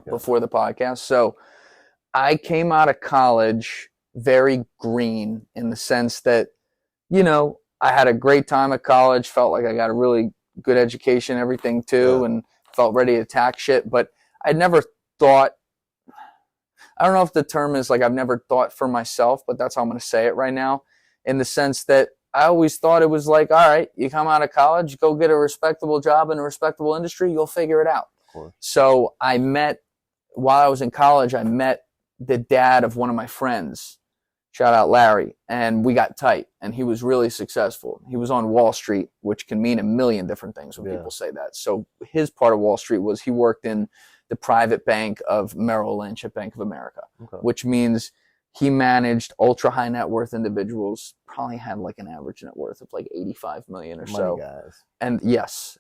before the podcast. So I came out of college very green in the sense that, you know, I had a great time at college, felt like I got a really good education, everything too, and felt ready to attack shit. But I'd never thought, I don't know if the term is like I've never thought for myself, but that's how I'm going to say it right now, in the sense that I always thought it was like, all right, you come out of college, go get a respectable job in a respectable industry, you'll figure it out. So while I was in college, I met the dad of one of my friends. Shout out Larry. And we got tight, and he was really successful. He was on Wall Street, which can mean a million different things when people say that. So his part of Wall Street was he worked in the private bank of Merrill Lynch at Bank of America, which means he managed ultra high net worth individuals, probably had like an average net worth of like 85 million or so. Guys. And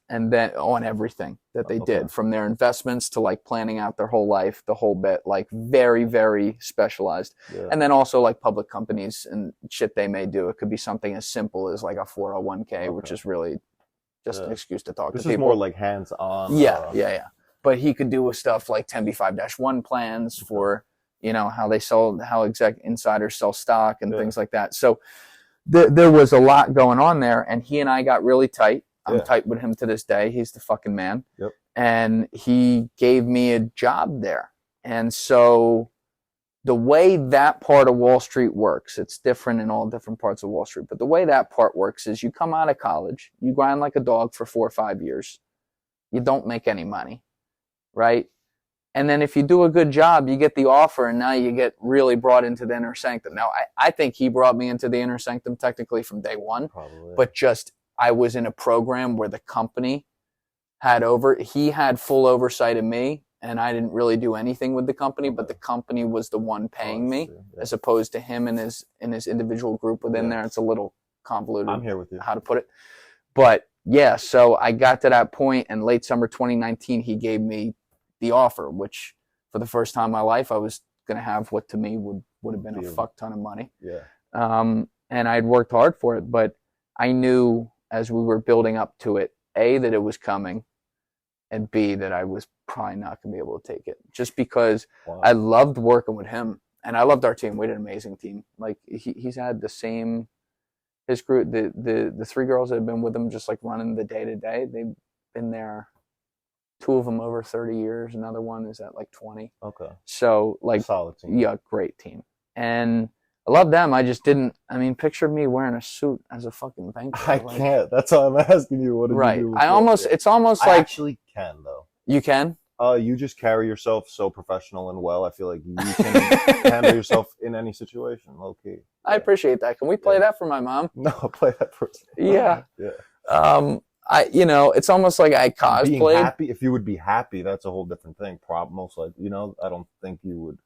and then on everything that they did, from their investments to like planning out their whole life, the whole bit, like very, very specialized. And then also like public companies and shit they may do. It could be something as simple as like a 401k, which is really just an excuse to talk to people. This is more like hands-on. Yeah. But he could do with stuff like 10b5-1 plans for, you know, how insiders sell stock and things like that. So there was a lot going on there, and he and I got really tight. I'm tight with him to this day. He's the fucking man. And he gave me a job there. And so the way that part of Wall Street works, it's different in all different parts of Wall Street, but the way that part works is you come out of college, you grind like a dog for 4 or 5 years. You don't make any money, right? And then if you do a good job, you get the offer, and now you get really brought into the inner sanctum. Now, I think he brought me into the inner sanctum technically from day one, but just I was in a program where the company he had full oversight of me, and I didn't really do anything with the company, but the company was the one paying me, as opposed to him and his individual group within there. It's a little convoluted. I'm here with you. How to put it. But yeah, so I got to that point, and late summer 2019, he gave me the offer, which for the first time in my life, I was going to have what to me would have been a fuck ton of money. And I'd worked hard for it, but I knew as we were building up to it, A, that it was coming, and B, that I was probably not going to be able to take it, just because I loved working with him, and I loved our team. We had an amazing team. Like he's had his group, the 3 girls that have been with him, just like running the day to day, they've been there. 2 of them over 30 years. Another one is at like 20. So like, solid team. Yeah, great team. And I love them. I just didn't, picture me wearing a suit as a fucking banker. I can't. That's why I'm asking you. What did you do? It's almost like. I actually can though. You can? You just carry yourself so professional and well. I feel like you can handle yourself in any situation, low key. I appreciate that. Can we play that for my mom? No, play that for. Yeah. It's almost like I cosplayed. Being happy, if you would be happy, that's a whole different thing. Most like, I don't think you would.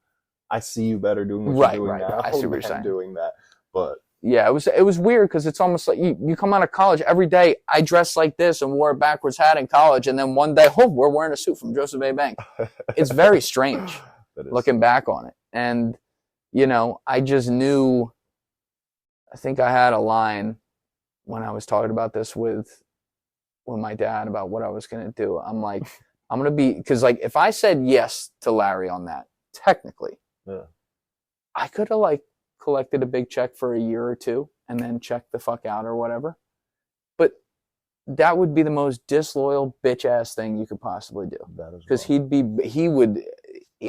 I see you better doing what you're doing now. I see what you're saying. Doing that, but yeah, it was weird because it's almost like you come out of college every day. I dressed like this and wore a backwards hat in college, and then one day, we're wearing a suit from Joseph A. Bank. It's very strange looking back on it, and I just knew. I think I had a line when I was talking about this with my dad about what I was going to do. I'm like, I'm going to be, because like if I said yes to Larry on that, technically, I could have like collected a big check for a year or 2 and then checked the fuck out or whatever. But that would be the most disloyal bitch ass thing you could possibly do. Because he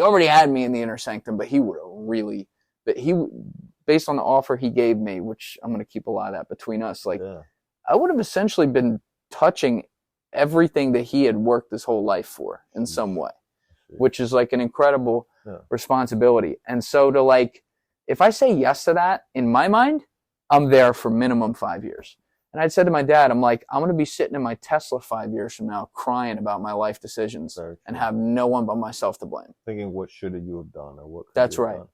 already had me in the inner sanctum, but based on the offer he gave me, which I'm going to keep a lot of that between us, like I would have essentially been touching everything that he had worked his whole life for in some way, which is like an incredible responsibility. And so to like, if I say yes to that, in my mind, I'm there for minimum 5 years. And I'd said to my dad, I'm like, I'm going to be sitting in my Tesla 5 years from now crying about my life decisions and have no one but myself to blame. Thinking, what should you have done or what could That's you have right. done?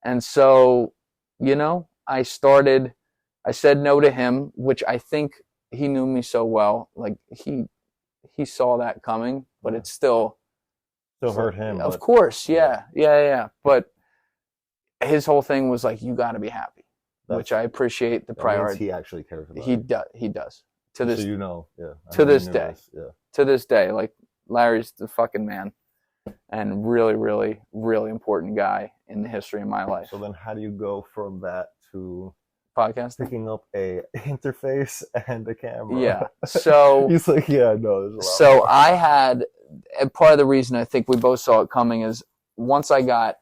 And so, I said no to him, which I think he knew me so well. Like he saw that coming, but it still hurt him. Of course. Yeah. But his whole thing was like, you got to be happy, which I appreciate the priority. He actually cares about He does. To this, to this day. To this day, like Larry's the fucking man. and really, really, really important guy in the history of my life. So then how do you go from that to Podcasting? picking up a interface and a camera? Yeah. So he's like, yeah, no, there's a lot so more. I had, and part of the reason I think we both saw it coming is once I got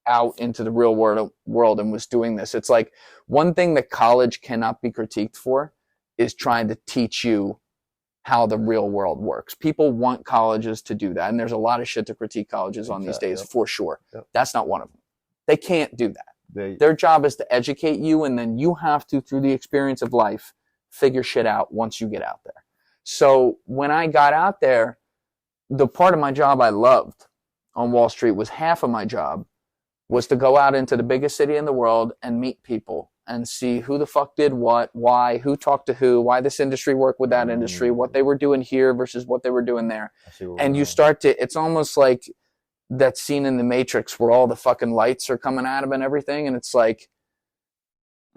out into the real world and was doing this, it's like one thing that college cannot be critiqued for is trying to teach you how the real world works. People want colleges to do that, and there's a lot of shit to critique colleges on these days, for sure. That's not one of them. They can't do that. Their job is to educate you, and then you have to, through the experience of life, figure shit out once you get out there. So when I got out there, the part of my job I loved on Wall Street was half of my job was to go out into the biggest city in the world and meet people and see who the fuck did what, why, who talked to who, why this industry worked with that industry, what they were doing here versus what they were doing there. And you start to, it's almost like that scene in The Matrix where all the fucking lights are coming at him and everything, and it's like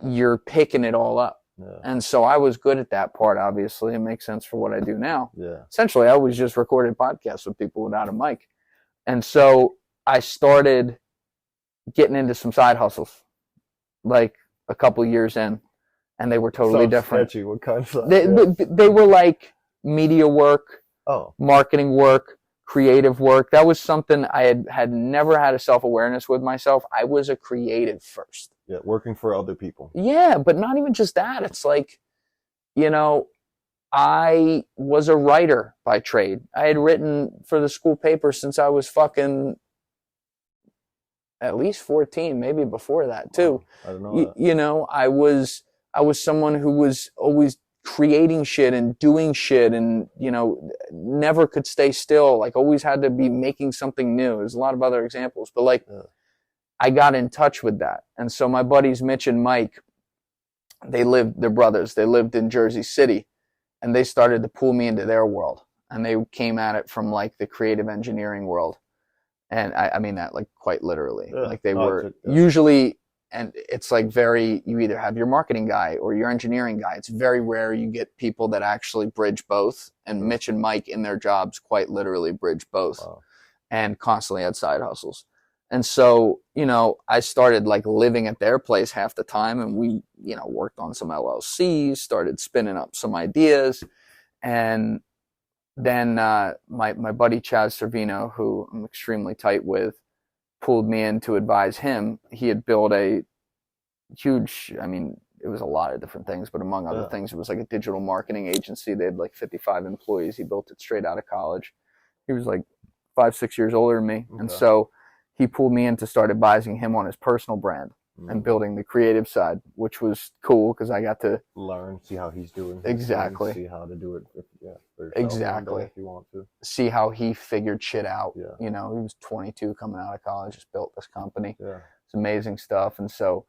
you're picking it all up. Yeah. And so I was good at that part, obviously. It makes sense for what I do now. Yeah. Essentially, I always just recorded podcasts with people without a mic. And so I started getting into some side hustles, like a couple years in, and they were totally different. Sketchy. What kind of they were like media work, marketing work, creative work. That was something I had never had a self-awareness with myself. I was a creative first. Yeah, working for other people. Yeah, but not even just that. It's like, you know, I was a writer by trade. I had written for the school paper since I was fucking at least 14, maybe before that too. I don't know that. You know, I was someone who was always creating shit and doing shit and, you know, never could stay still, like always had to be making something new. There's a lot of other examples, but like I got in touch with that. And so my buddies Mitch and Mike, they're brothers. They lived in Jersey City, and they started to pull me into their world, and they came at it from like the creative engineering world. And I mean that like quite literally. Yeah. Like they were usually, and it's like you either have your marketing guy or your engineering guy. It's very rare you get people that actually bridge both. And Mitch and Mike in their jobs quite literally bridge both and constantly had side hustles. And so, you know, I started like living at their place half the time, and we, you know, worked on some LLCs, started spinning up some ideas. And then my buddy Chaz Servino, who I'm extremely tight with, pulled me in to advise him. He had built a huge, I mean, it was a lot of different things, but among other things, it was like a digital marketing agency. They had like 55 employees. He built it straight out of college. He was like 5-6 years older than me. And so he pulled me in to start advising him on his personal brand and building the creative side, which was cool because I got to learn, see how he's doing. Exactly. See how to do it. For yourself. Exactly. If you want to. See how he figured shit out. Yeah. You know, he was 22 coming out of college, just built this company. Yeah. It's amazing stuff. And so,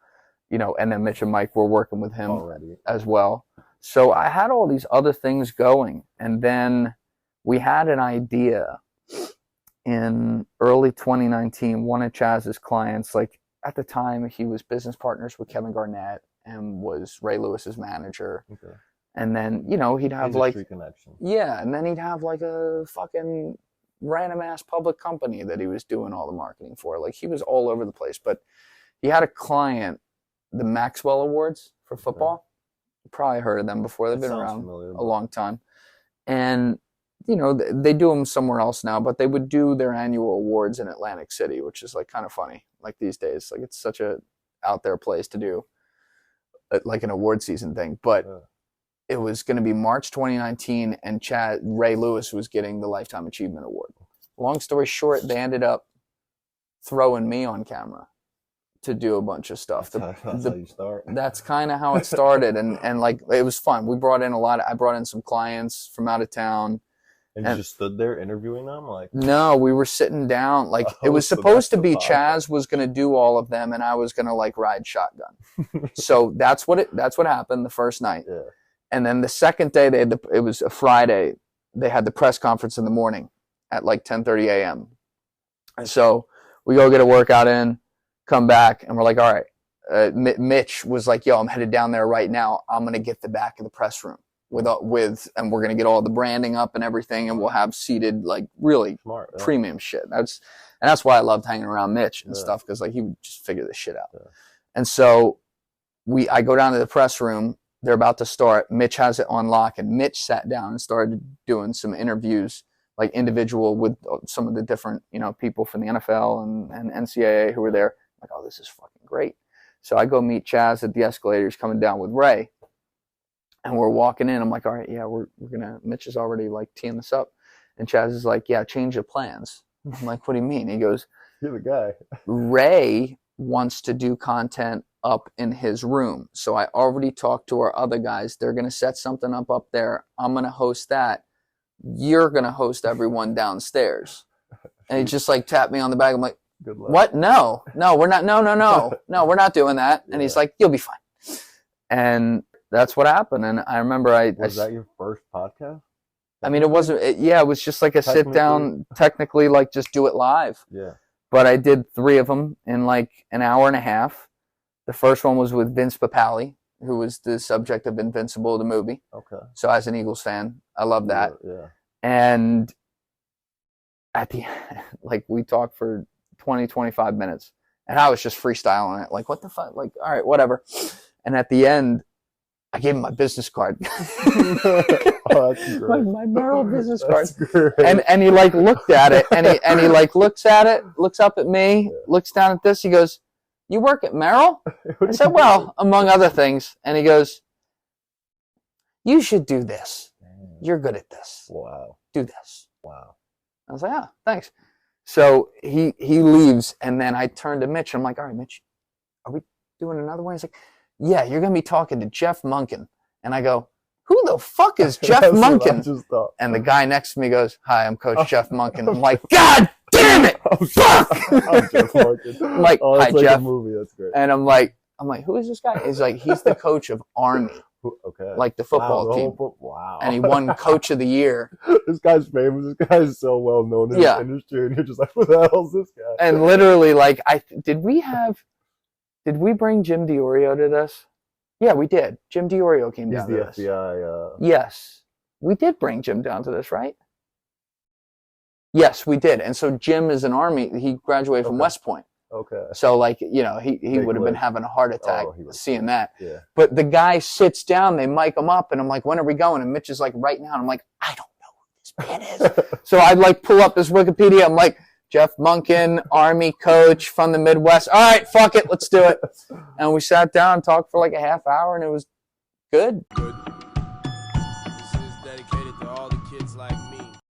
you know, and then Mitch and Mike were working with him as well. So I had all these other things going. And then we had an idea in early 2019. One of Chaz's clients, like, at the time, he was business partners with Kevin Garnett and was Ray Lewis's manager. Okay. And then, you know, he'd have industry connection. Yeah, and then he'd have like a fucking random ass public company that he was doing all the marketing for. Like he was all over the place. But he had a client, the Maxwell Awards for football. You probably heard of them before. They've been around a long time. And you know, they do them somewhere else now, but they would do their annual awards in Atlantic City, which is like kind of funny, like these days. Like it's such a out there place to do like an award season thing. But it was going to be March 2019, and Ray Lewis was getting the Lifetime Achievement Award. Long story short, they ended up throwing me on camera to do a bunch of stuff. That's how you start. That's kind of how it started. And like, it was fun. I brought in some clients from out of town. And you just stood there interviewing them? Like no, we were sitting down. Like it was supposed to be Chaz was going to do all of them, and I was going to like ride shotgun. So that's what happened the first night. Yeah. And then the second day, it was a Friday. They had the press conference in the morning at like 10:30 a.m. And so we go get a workout in, come back, and we're like, all right. Mitch was like, yo, I'm headed down there right now. I'm going to get the back of the press room. with and we're going to get all the branding up and everything, and we'll have seated like really Smart, yeah. premium shit. That's why I loved hanging around Mitch and stuff, because like he would just figure this shit out. Yeah. And so I go down to the press room. They're about to start. Mitch has it on lock, and Mitch sat down and started doing some interviews, like individual with some of the different, people from the NFL and NCAA who were there. I'm like, oh, this is fucking great. So I go meet Chaz at the escalators coming down with Ray, and we're walking in. I'm like, all right, yeah, we're gonna. Mitch is already like teeing this up, and Chaz is like, yeah, change the plans. I'm like, what do you mean? He goes, you're the guy. Ray wants to do content up in his room. So I already talked to our other guys. They're going to set something up there. I'm going to host that. You're going to host everyone downstairs. And he just like tapped me on the back. I'm like, good luck. What? No, we're not. No, we're not doing that. And he's like, you'll be fine. And that's what happened. And I remember Was that your first podcast? I mean, it wasn't, it was just like a sit down, technically like just do it live. Yeah. But I did 3 of them in like an hour and a half. The first one was with Vince Papale, who was the subject of Invincible, the movie. Okay. So as an Eagles fan, I love that. Yeah. And at the end, like we talked for 20, 25 minutes, and I was just freestyling it. Like, what the fuck? Like, all right, whatever. And at the end, I gave him my business card. Oh, that's great. my Merrill business card. Great. And he like looked at it, and he like looks at it, looks up at me, looks down at this. He goes, "You work at Merrill?" I said, "Well, among other things." And he goes, "You should do this. You're good at this. Wow. Do this." Wow. I was like, "Ah, thanks." So he leaves, and then I turned to Mitch. And I'm like, "All right, Mitch, are we doing another one?" He's like, "Yeah, you're gonna be talking to Jeff Monken." And I go, "Who the fuck is Jeff Monken?" And the guy next to me goes, "Hi, I'm Coach Jeff Monken." I'm like, "God damn it! Fuck!" I'm like, "Hi, like Jeff." a movie. That's great. And I'm like, "Who is this guy?" He's like, "He's the coach of Army." Okay. Like the football team. Wow. And he won Coach of the Year. This guy's famous. This guy is so well known in the industry, and you're just like, "What the hell is this guy?" And literally, like, did we bring Jim DiOrio to this? Yeah, we did. Jim DiOrio came down to this. He's the FBI. Yes. We did bring Jim down to this, right? Yes, we did. And so Jim is an Army. He graduated from West Point. Okay. So, like, he would have been having a heart attack seeing that. Yeah. But the guy sits down, they mic him up, and I'm like, "When are we going?" And Mitch is like, "Right now." And I'm like, "I don't know who this man is." So I like pull up his Wikipedia. I'm like, Jeff Monken, Army coach from the Midwest. All right, fuck it, let's do it. And we sat down and talked for like a half hour, and it was good.